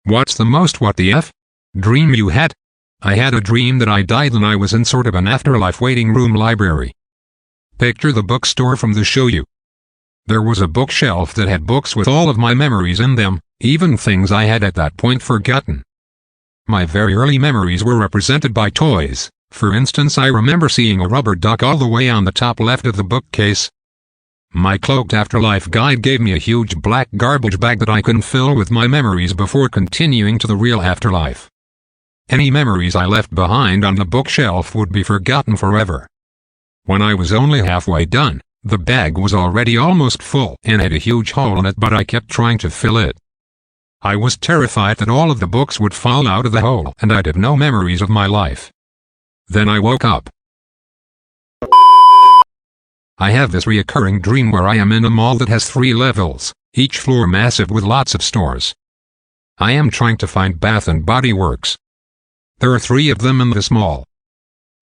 What's the most what the F? Dream you had? I had a dream that I died and I was in sort of an afterlife waiting room library. Picture the bookstore from the show you. There was a bookshelf that had books with all of my memories in them, even things I had at that point forgotten. My very early memories were represented by toys. For instance, I remember seeing a rubber duck all the way on the top left of the bookcase. My cloaked afterlife guide gave me a huge black garbage bag that I couldn't fill with my memories before continuing to the real afterlife. Any memories I left behind on the bookshelf would be forgotten forever. When I was only halfway done, the bag was already almost full and had a huge hole in it, but I kept trying to fill it. I was terrified that all of the books would fall out of the hole and I'd have no memories of my life. Then I woke up. I have this reoccurring dream where I am in a mall that has 3 levels, each floor massive with lots of stores. I am trying to find Bath and Body Works. There are 3 of them in this mall.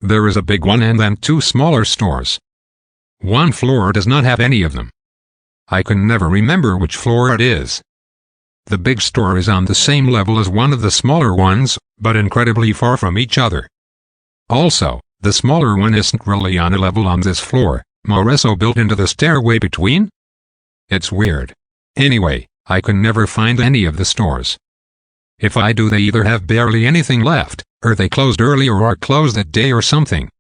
There is a big one and then 2 smaller stores. One floor does not have any of them. I can never remember which floor it is. The big store is on the same level as one of the smaller ones, but incredibly far from each other. Also, the smaller one isn't really on a level on this floor, more so built into the stairway between. It's weird. Anyway, I can never find any of the stores. If I do, they either have barely anything left, or they closed early or are closed that day or something.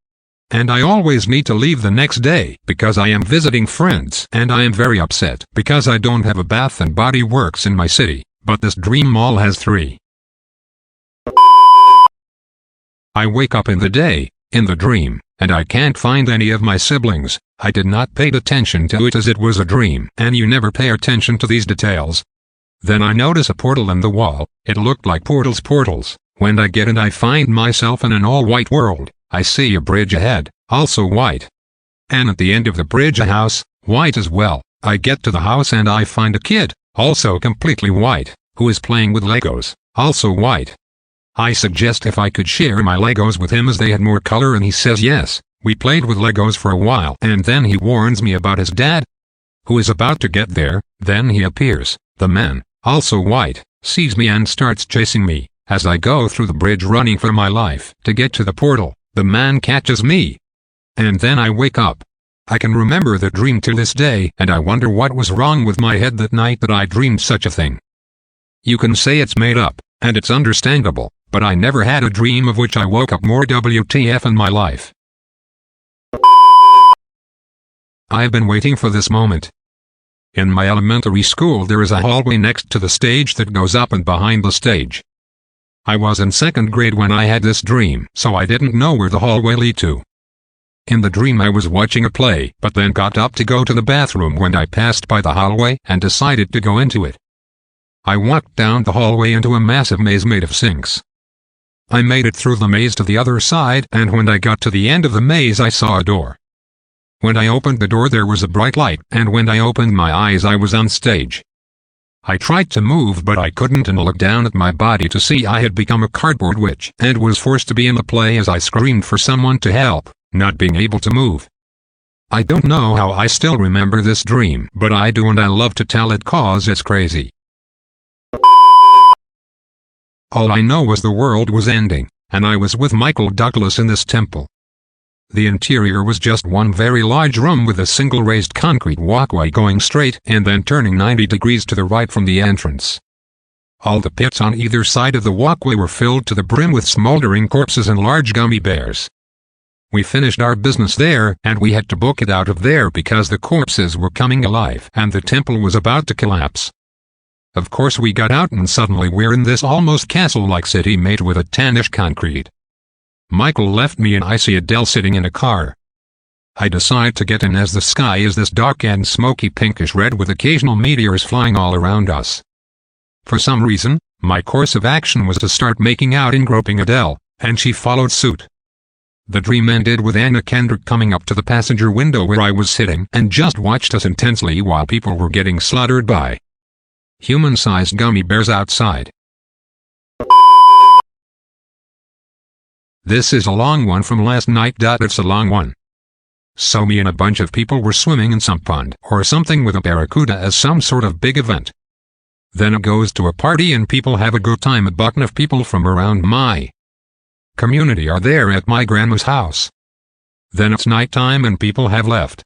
And I always need to leave the next day because I am visiting friends and I am very upset because I don't have a Bath and Body Works in my city, but this dream mall has 3. I wake up in the day, in the dream, and I can't find any of my siblings. I did not pay attention to it as it was a dream, and you never pay attention to these details. Then I notice a portal in the wall. It looked like portals. When I get it, I find myself in an all-white world. I see a bridge ahead, also white. And at the end of the bridge a house, white as well. I get to the house and I find a kid, also completely white, who is playing with Legos, also white. I suggest if I could share my Legos with him as they had more color and he says yes. We played with Legos for a while and then he warns me about his dad, who is about to get there. Then he appears. The man, also white, sees me and starts chasing me. As I go through the bridge running for my life to get to the portal, the man catches me. And then I wake up. I can remember the dream to this day and I wonder what was wrong with my head that night that I dreamed such a thing. You can say it's made up, and it's understandable, but I never had a dream of which I woke up more WTF in my life. I've been waiting for this moment. In my elementary school there is a hallway next to the stage that goes up and behind the stage. I was in 2nd grade when I had this dream, so I didn't know where the hallway led to. In the dream I was watching a play, but then got up to go to the bathroom when I passed by the hallway and decided to go into it. I walked down the hallway into a massive maze made of sinks. I made it through the maze to the other side, and when I got to the end of the maze I saw a door. When I opened the door there was a bright light, and when I opened my eyes I was on stage. I tried to move but I couldn't and looked down at my body to see I had become a cardboard witch and was forced to be in the play as I screamed for someone to help, not being able to move. I don't know how I still remember this dream, but I do and I love to tell it cause it's crazy. All I know was the world was ending, and I was with Michael Douglas in this temple. The interior was just one very large room with a single raised concrete walkway going straight and then turning 90 degrees to the right from the entrance. All the pits on either side of the walkway were filled to the brim with smoldering corpses and large gummy bears. We finished our business there and we had to book it out of there because the corpses were coming alive and the temple was about to collapse. Of course we got out and suddenly we're in this almost castle-like city made with a tannish concrete. Michael left me and I see Adele sitting in a car. I decide to get in as the sky is this dark and smoky pinkish red with occasional meteors flying all around us. For some reason, my course of action was to start making out and groping Adele, and she followed suit. The dream ended with Anna Kendrick coming up to the passenger window where I was sitting and just watched us intensely while people were getting slaughtered by human-sized gummy bears outside. This is a long one from last night. It's a long one. So me and a bunch of people were swimming in some pond or something with a barracuda as some sort of big event. Then it goes to a party and people have a good time. A bucket of people from around my community are there at my grandma's house. Then it's nighttime and people have left.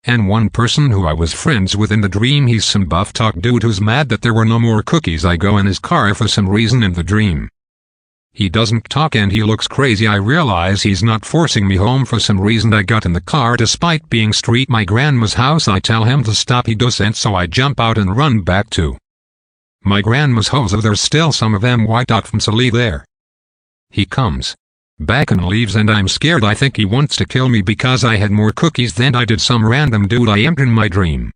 And one person who I was friends with in the dream, he's some buff talk dude who's mad that there were no more cookies. I go in his car for some reason in the dream. He doesn't talk and he looks crazy. I realize he's not forcing me home for some reason. I got in the car despite being street my grandma's house. I tell him to stop, he doesn't, so I jump out and run back to my grandma's house. There's still some of them white out from Sally there. He comes back and leaves and I'm scared. I think he wants to kill me because I had more cookies than I did some random dude I am in my dream.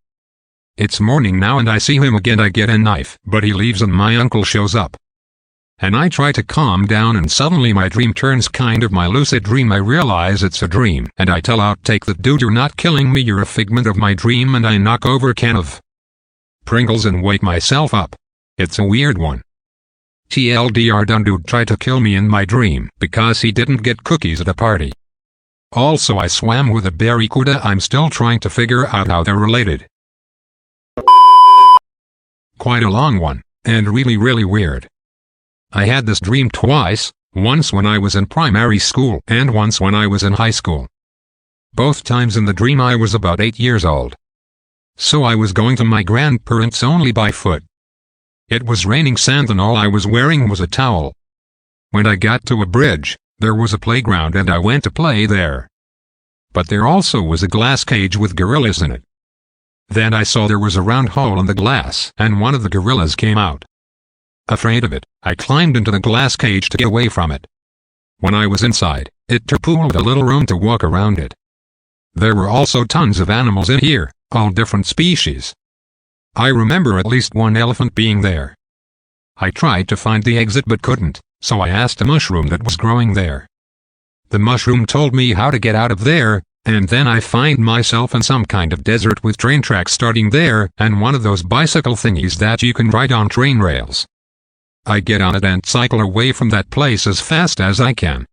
It's morning now and I see him again. I get a knife, but he leaves and my uncle shows up. And I try to calm down and suddenly my dream turns kind of my lucid dream. I realize it's a dream and I tell out, take that dude, you're not killing me, you're a figment of my dream, and I knock over a can of Pringles and wake myself up. It's a weird one. TLDR, done dude tried to kill me in my dream because he didn't get cookies at a party. Also I swam with a barracuda. I'm still trying to figure out how they're related. Quite a long one, and really weird. I had this dream twice, once when I was in primary school and once when I was in high school. Both times in the dream I was about 8 years old. So I was going to my grandparents only by foot. It was raining sand and all I was wearing was a towel. When I got to a bridge, there was a playground and I went to play there. But there also was a glass cage with gorillas in it. Then I saw there was a round hole in the glass and one of the gorillas came out. Afraid of it, I climbed into the glass cage to get away from it. When I was inside, it pooled a little room to walk around it. There were also tons of animals in here, all different species. I remember at least one elephant being there. I tried to find the exit but couldn't, so I asked a mushroom that was growing there. The mushroom told me how to get out of there, and then I find myself in some kind of desert with train tracks starting there and one of those bicycle thingies that you can ride on train rails. I get on it and cycle away from that place as fast as I can.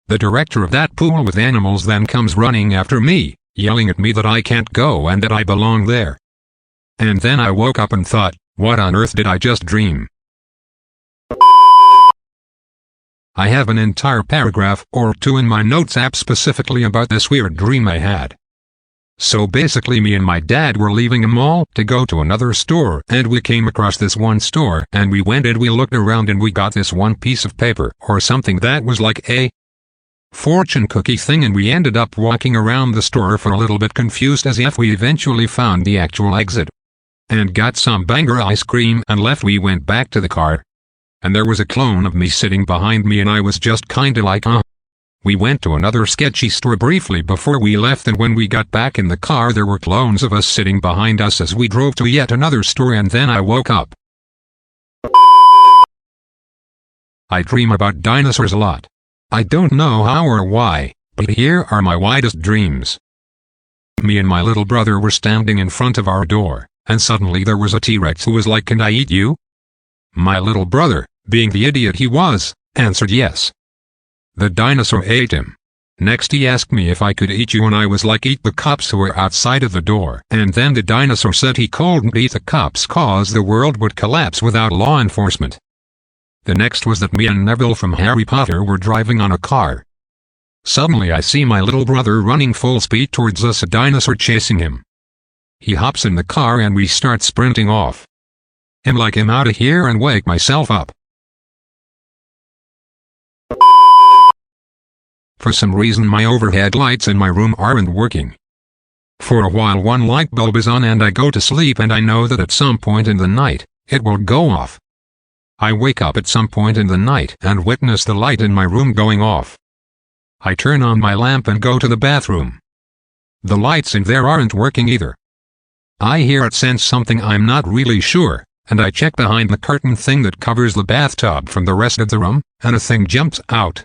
The director of that pool with animals then comes running after me, yelling at me that I can't go and that I belong there. And then I woke up and thought, what on earth did I just dream? I have an entire paragraph or two in my notes app specifically about this weird dream I had. So basically me and my dad were leaving a mall to go to another store and we came across this one store and we went and we looked around and we got this one piece of paper or something that was like a fortune cookie thing, and we ended up walking around the store for a little bit confused as if. We eventually found the actual exit and got some banger ice cream and left. We went back to the car and there was a clone of me sitting behind me and I was just kinda like We went to another sketchy store briefly before we left, and when we got back in the car there were clones of us sitting behind us as we drove to yet another store, and then I woke up. I dream about dinosaurs a lot. I don't know how or why, but here are my widest dreams. Me and my little brother were standing in front of our door, and suddenly there was a T-Rex who was like, "Can I eat you?" My little brother, being the idiot he was, answered yes. The dinosaur ate him. Next he asked me if I could eat you and I was like, eat the cops who were outside of the door. And then the dinosaur said he couldn't eat the cops cause the world would collapse without law enforcement. The next was that me and Neville from Harry Potter were driving on a car. Suddenly I see my little brother running full speed towards us, a dinosaur chasing him. He hops in the car and we start sprinting off. I'm like, I'm out of here, and wake myself up. For some reason my overhead lights in my room aren't working. For a while one light bulb is on and I go to sleep and I know that at some point in the night, it will go off. I wake up at some point in the night and witness the light in my room going off. I turn on my lamp and go to the bathroom. The lights in there aren't working either. I hear it sense something, I'm not really sure, and I check behind the curtain thing that covers the bathtub from the rest of the room, and a thing jumps out.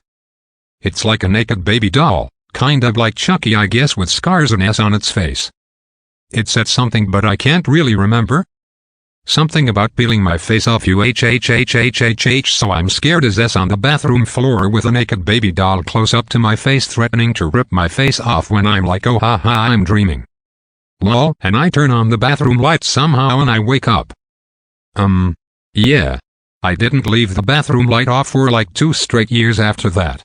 It's like a naked baby doll, kind of like Chucky I guess, with scars and S on its face. It said something but I can't really remember. Something about peeling my face off so I'm scared as S on the bathroom floor with a naked baby doll close up to my face threatening to rip my face off when I'm like, oh haha, I'm dreaming. Lol, and I turn on the bathroom lights somehow and I wake up. Yeah. I didn't leave the bathroom light off for like 2 straight years after that.